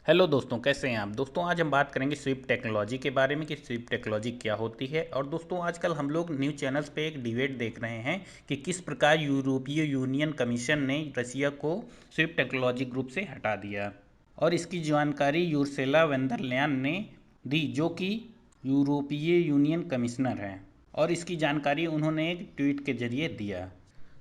Hello दोस्तों, कैसे हैं आप। दोस्तों आज हम बात करेंगे स्विफ्ट टेक्नोलॉजी के बारे में कि स्विफ्ट टेक्नोलॉजी क्या होती है। और दोस्तों आजकल हम लोग न्यूज़ चैनल्स पे एक डिबेट देख रहे हैं कि किस प्रकार यूरोपीय यूनियन कमीशन ने रसिया को स्विफ्ट टेक्नोलॉजी ग्रुप से हटा दिया। और इसकी जानकारी यूर्सेला वेंदरल्यान ने दी, जो कि यूरोपीय यूनियन कमिश्नर हैं। और इसकी जानकारी उन्होंने एक ट्वीट के जरिए दिया।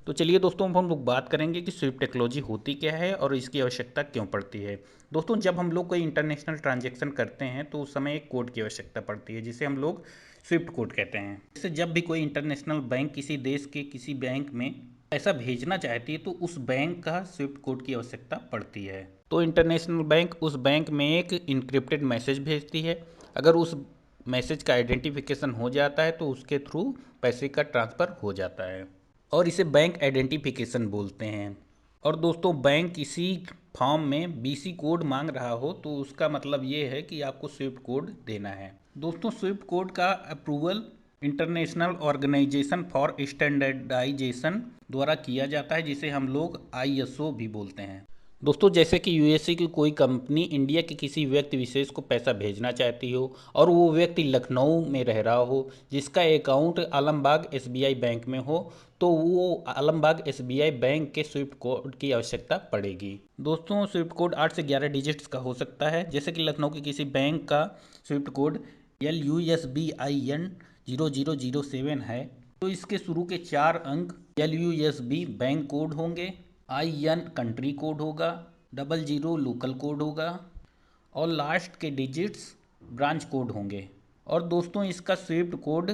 तो चलिए दोस्तों, अब हम लोग बात करेंगे कि स्विफ्ट टेक्नोलॉजी होती क्या है और इसकी आवश्यकता क्यों पड़ती है। दोस्तों जब हम लोग कोई इंटरनेशनल ट्रांजैक्शन करते हैं तो उस समय एक कोड की आवश्यकता पड़ती है, जिसे हम लोग स्विफ्ट कोड कहते हैं। जैसे जब भी कोई इंटरनेशनल बैंक किसी देश के किसी बैंक में पैसा भेजना चाहती है तो उस बैंक का स्विफ्ट कोड की आवश्यकता पड़ती है। तो इंटरनेशनल बैंक उस बैंक में एक इनक्रिप्टेड मैसेज भेजती है। अगर उस मैसेज का आइडेंटिफिकेशन हो जाता है तो उसके थ्रू पैसे का ट्रांसफ़र हो जाता है और इसे बैंक आइडेंटिफिकेशन बोलते हैं। और दोस्तों बैंक किसी फॉर्म में बीसी कोड मांग रहा हो तो उसका मतलब ये है कि आपको स्विफ्ट कोड देना है। दोस्तों स्विफ्ट कोड का approval international organisation for standardisation द्वारा किया जाता है, जिसे हम लोग आईएसओ भी बोलते हैं। दोस्तों जैसे कि यूएसए की कोई कंपनी इंडिया के किसी व्यक्ति विशेष को पैसा भेजना चाहती हो और वो व्यक्ति लखनऊ में रह रहा हो, जिसका अकाउंट आलमबाग एसबीआई बैंक में हो, तो वो आलमबाग एसबीआई बैंक के स्विफ्ट कोड की आवश्यकता पड़ेगी। दोस्तों स्विफ्ट कोड 8 से 11 डिजिट्स का हो सकता है। जैसे कि लखनऊ के किसी बैंक का स्विफ्ट कोड LUSBIN 0007 है, तो इसके शुरू के 4 अंक LUSB बैंक कोड होंगे, IN कंट्री कोड होगा, 00 लोकल कोड होगा और लास्ट के डिजिट्स ब्रांच कोड होंगे। और दोस्तों इसका स्विफ्ट कोड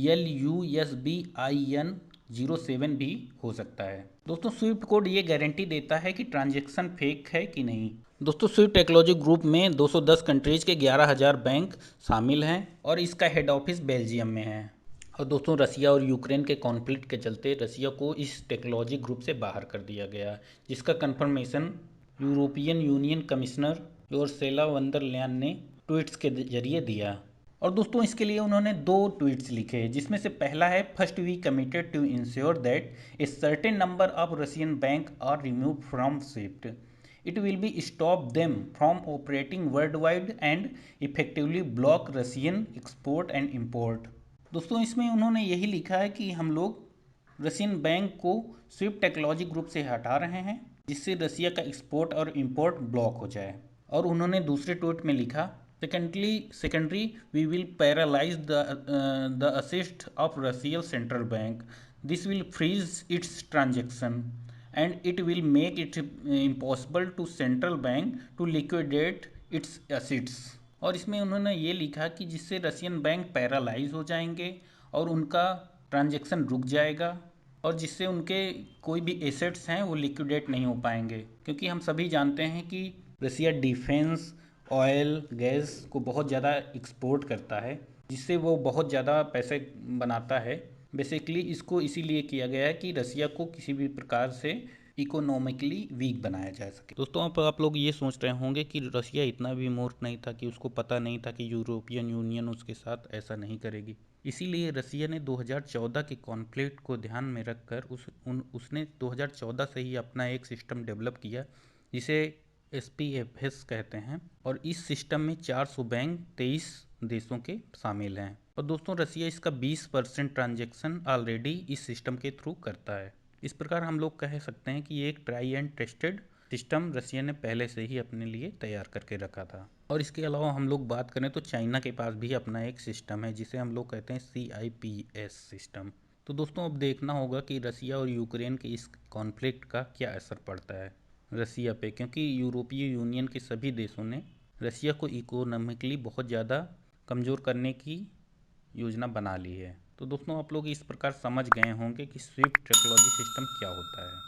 LUSBIN 07 भी हो सकता है। दोस्तों स्विफ्ट कोड ये गारंटी देता है कि ट्रांजैक्शन फेक है कि नहीं। दोस्तों स्विफ्ट टेक्नोलॉजी ग्रुप में 210 कंट्रीज के 11,000 बैंक शामिल हैं और इसका हेड ऑफिस बेल्जियम में है। और दोस्तों रसिया और यूक्रेन के कॉन्फ्लिक्ट के चलते रसिया को इस टेक्नोलॉजी ग्रुप से बाहर कर दिया गया, जिसका कंफर्मेशन यूरोपियन यूनियन कमिश्नर योर्सेला वंदरल्यान ने ट्वीट्स के जरिए दिया। और दोस्तों इसके लिए उन्होंने 2 ट्वीट्स लिखे हैं, जिसमें से पहला है, first we committed to ensure that a certain number of Russian bank are remove from SWIFT. It will be stop them from operating world wide and effectively block Russian export and import. दोस्तों इसमें उन्होंने यही लिखा है कि हम लोग Russian bank को स्विफ्ट टेक्नोलॉजी ग्रुप से हटा रहे हैं, जिससे रसिया का एक्सपोर्ट और इंपोर्ट ब्लॉक हो जाए। और उन्होंने दूसरे ट्वीट में लिखा, secondary we will paralyse the assets of Russian central bank. This will freeze its transaction and it will make it impossible to central bank to liquidate its assets. और इसमें उन्होंने ये लिखा कि जिससे रशियन बैंक पैरालाइज हो जाएंगे और उनका ट्रांजैक्शन रुक जाएगा और जिससे उनके कोई भी एसेट्स हैं वो लिक्विडेट नहीं हो पाएंगे। क्योंकि हम सभी जानते हैं कि रसिया डिफेंस, ऑयल, गैस को बहुत ज़्यादा एक्सपोर्ट करता है, जिससे वो बहुत ज़्यादा पैसे बनाता है। बेसिकली इसको इसीलिए किया गया है कि रसिया को किसी भी प्रकार से इकोनॉमिकली वीक बनाया जा सके। दोस्तों आप लोग ये सोच रहे होंगे कि रसिया इतना भी मूर्ख नहीं था कि उसको पता नहीं था कि यूरोपियन यूनियन उसके साथ ऐसा नहीं करेगी। इसीलिए रसिया ने 2014 के कॉन्फ्लिक्ट को ध्यान में रखकर उसने 2014 से ही अपना एक सिस्टम डेवलप किया, जिसे SPFS कहते हैं। और इस सिस्टम में 400 बैंक 23 देशों के शामिल हैं। और दोस्तों रसिया इसका 20% ट्रांजैक्शन ऑलरेडी इस सिस्टम के थ्रू करता है। इस प्रकार हम लोग कह सकते हैं कि ये एक ट्राई एंड टेस्टेड सिस्टम रसिया ने पहले से ही अपने लिए तैयार करके रखा था। और इसके अलावा हम लोग बात करें तो चाइना के पास भी अपना एक सिस्टम है, जिसे हम लोग कहते हैं CIPS सिस्टम। तो दोस्तों अब देखना होगा कि रसिया और यूक्रेन के इस कॉन्फ्लिक्ट का क्या असर पड़ता है रसिया पे, क्योंकि यूरोपीय यूनियन के सभी देशों ने रसिया को इकोनॉमिकली बहुत ज़्यादा कमज़ोर करने की योजना बना ली है। तो दोस्तों आप लोग इस प्रकार समझ गए होंगे कि स्विफ्ट टेक्नोलॉजी सिस्टम क्या होता है।